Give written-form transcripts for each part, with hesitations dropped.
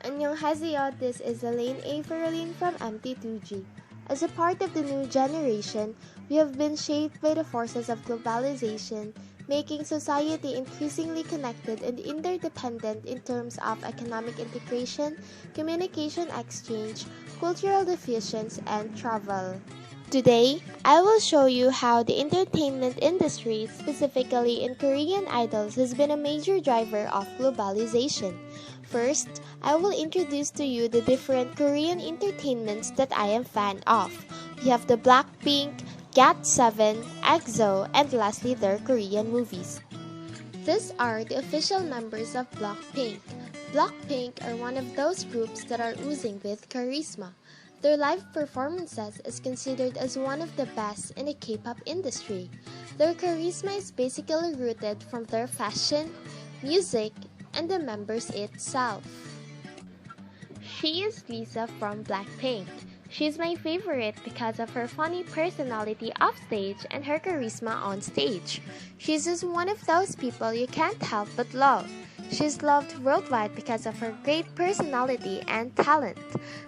Annyeonghaseyo, this is Lalaine A. Ferolin from MT2G. As a part of the new generation, we have been shaped by the forces of globalization, making society increasingly connected and interdependent in terms of economic integration, communication exchange, cultural diffusions, and travel. Today, I will show you how the entertainment industry, specifically in Korean idols, has been a major driver of globalization. First, I will introduce to you the different Korean entertainments that I am fan of. We have the Blackpink, GOT7, EXO, and lastly their Korean movies. These are the official members of Blackpink. Blackpink are one of those groups that are oozing with charisma. Their live performances is considered as one of the best in the K-pop industry. Their charisma is basically rooted from their fashion, music, and the members itself. She is Lisa from Blackpink. She's my favorite because of her funny personality off stage and her charisma on stage. She's just one of those people you can't help but love. She's loved worldwide because of her great personality and talent.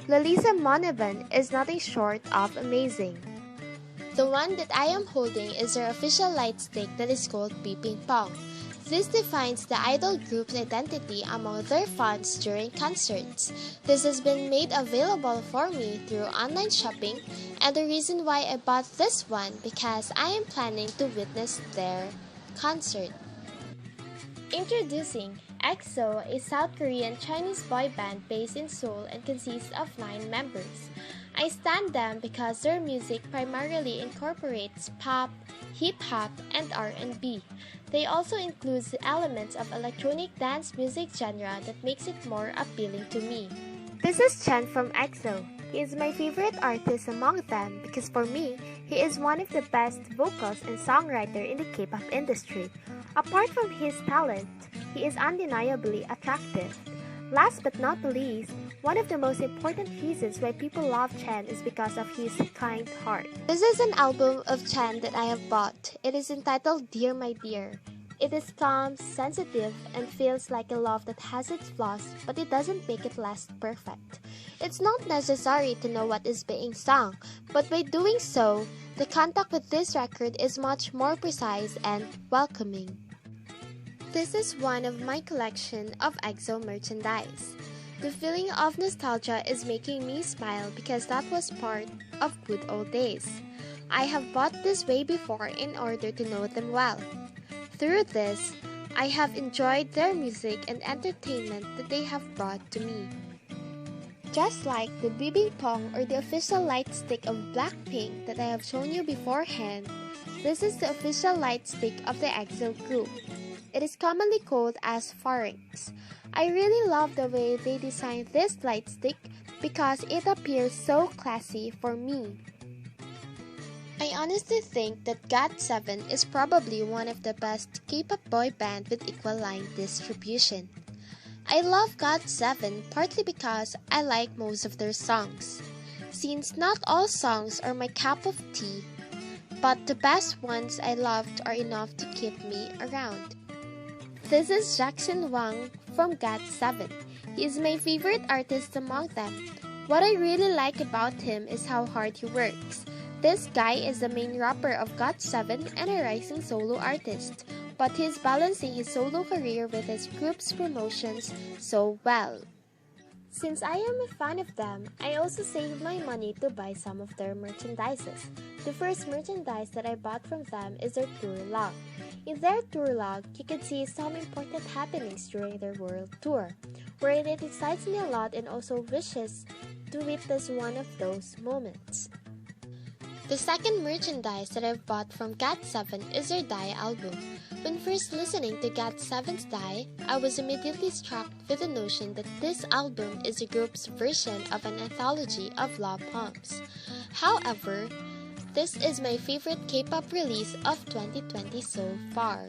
Lalisa Monaban is nothing short of amazing. The one that I am holding is their official light stick that is called Ping Pong. This defines the idol group's identity among their fans during concerts. This has been made available for me through online shopping, and the reason why I bought this one because I am planning to witness their concert. Introducing EXO, a South Korean Chinese boy band based in Seoul and consists of 9 members. I stan them because their music primarily incorporates pop, hip-hop, and R&B. They also include elements of electronic dance music genre that makes it more appealing to me. This is Chen from EXO. He is my favorite artist among them because for me, he is one of the best vocals and songwriter in the K-pop industry. Apart from his talent, he is undeniably attractive. Last but not the least, one of the most important reasons why people love Chen is because of his kind heart. This is an album of Chen that I have bought. It is entitled Dear My Dear. It is calm, sensitive, and feels like a love that has its flaws, but it doesn't make it last perfect. It's not necessary to know what is being sung, but by doing so, the contact with this record is much more precise and welcoming. This is one of my collection of EXO merchandise. The feeling of nostalgia is making me smile because that was part of good old days. I have bought this way before in order to know them well. Through this, I have enjoyed their music and entertainment that they have brought to me. Just like the Ping Pong or the official light stick of Blackpink that I have shown you beforehand, this is the official light stick of the EXO group. It is commonly called as pharynx. I really love the way they designed this light stick because it appears so classy for me. I honestly think that GOT7 is probably one of the best K-pop boy band with equal line distribution. I love GOT7 partly because I like most of their songs. Since not all songs are my cup of tea, but the best ones I loved are enough to keep me around. This is Jackson Wang from GOT7. He is my favorite artist among them. What I really like about him is how hard he works. This guy is the main rapper of GOT7 and a rising solo artist, but he is balancing his solo career with his group's promotions so well. Since I am a fan of them, I also saved my money to buy some of their merchandises. The first merchandise that I bought from them is their tour log. In their tour log, you can see some important happenings during their world tour, wherein it excites me a lot and also wishes to witness one of those moments. The second merchandise that I've bought from GOT7 is their Die album. When first listening to GOT7's Die, I was immediately struck with the notion that this album is the group's version of an anthology of love poems. However, this is my favorite K-pop release of 2020 so far.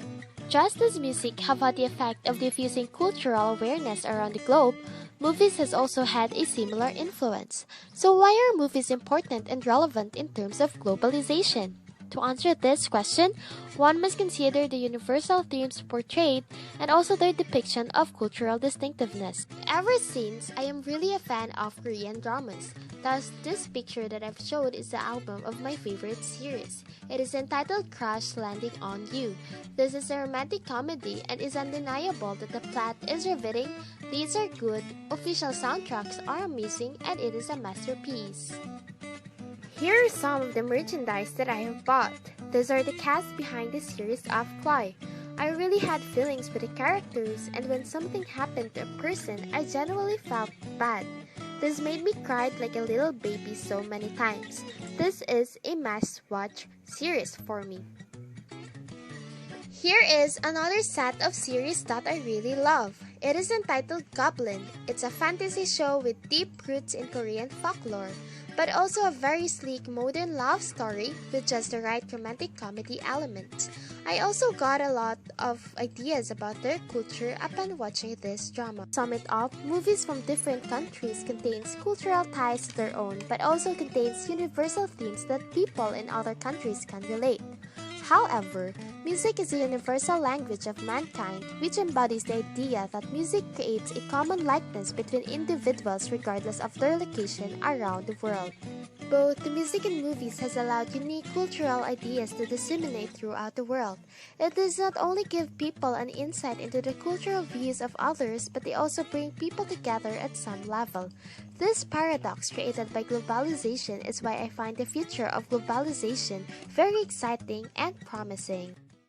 Just as music have had the effect of diffusing cultural awareness around the globe, movies has also had a similar influence. So why are movies important and relevant in terms of globalization? To answer this question, one must consider the universal themes portrayed and also their depiction of cultural distinctiveness. Ever since, I am really a fan of Korean dramas. Thus, this picture that I've showed is the album of my favorite series. It is entitled Crash Landing on You. This is a romantic comedy and is undeniable that the plot is riveting, leads are good, official soundtracks are amazing, and it is a masterpiece. Here are some of the merchandise that I have bought. These are the cast behind the series of Fly. I really had feelings with the characters, and when something happened to a person, I genuinely felt bad. This made me cry like a little baby so many times. This is a must-watch series for me. Here is another set of series that I really love. It is entitled Goblin. It's a fantasy show with deep roots in Korean folklore, but also a very sleek modern love story with just the right romantic comedy element. I also got a lot of ideas about their culture upon watching this drama. To sum it up, movies from different countries contains cultural ties to their own, but also contains universal themes that people in other countries can relate. However, music is a universal language of mankind, which embodies the idea that music creates a common likeness between individuals regardless of their location around the world. Both the music and movies has allowed unique cultural ideas to disseminate throughout the world. It does not only give people an insight into the cultural views of others, but they also bring people together at some level. This paradox created by globalization is why I find the future of globalization very exciting and promising.